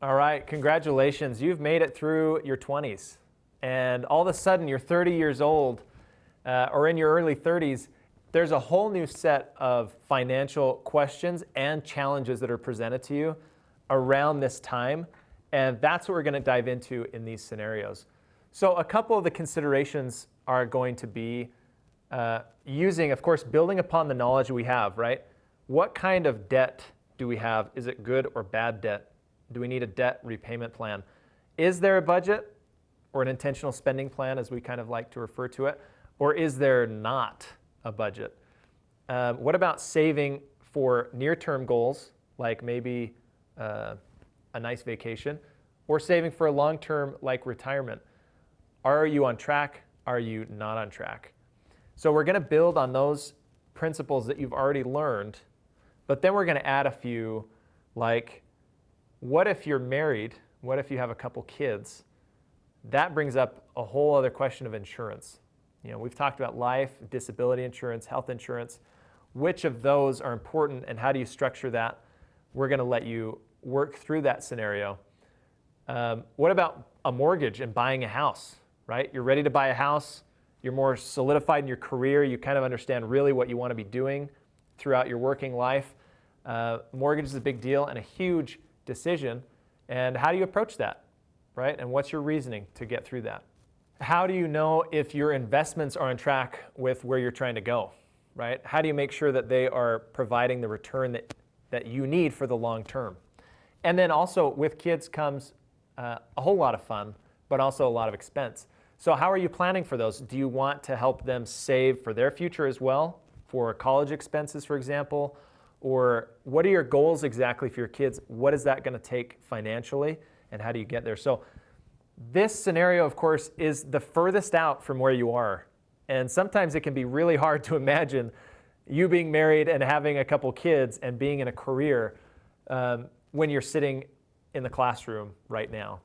All right, congratulations. You've made it through your 20s. And all of a sudden, you're 30 years old or in your early 30s. There's a whole new set of financial questions and challenges that are presented to you around this time. And that's what we're going to dive into in these scenarios. So a couple of the considerations are going to be using, of course, building upon the knowledge we have, right? What kind of debt do we have? Is it good or bad debt? Do we need a debt repayment plan? Is there a budget or an intentional spending plan, as we kind of like to refer to it? Or is there not a budget? What about saving for near-term goals, like maybe a nice vacation, or saving for a long-term, like retirement? Are you on track? Are you not on track? So we're going to build on those principles that you've already learned, but then we're going to add a few, like, what if you're married? What if you have a couple kids? That brings up a whole other question of insurance. You know, we've talked about life, disability insurance, health insurance. Which of those are important and how do you structure that? We're going to let you work through that scenario. What about a mortgage and buying a house, right? You're ready to buy a house. You're more solidified in your career. You kind of understand really what you want to be doing throughout your working life. Mortgage is a big deal and a huge decision. And how do you approach that, right? And what's your reasoning to get through that? How do you know if your investments are on track with where you're trying to go, right? How do you make sure that they are providing the return that you need for the long term? And then also with kids comes a whole lot of fun, but also a lot of expense. So how are you planning for those? Do you want to help them save for their future as well, for college expenses, for example? Or what are your goals exactly for your kids? What is that going to take financially, and how do you get there? So this scenario, of course, is the furthest out from where you are. And sometimes it can be really hard to imagine you being married and having a couple kids and being in a career when you're sitting in the classroom right now.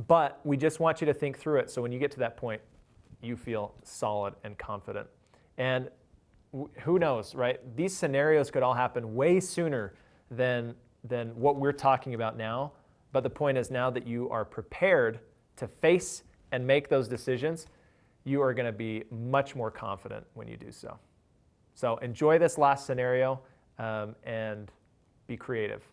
But we just want you to think through it so when you get to that point, you feel solid and confident. And who knows, right? These scenarios could all happen way sooner than what we're talking about now. But the point is, now that you are prepared to face and make those decisions, you are going to be much more confident when you do so. So enjoy this last scenario and be creative.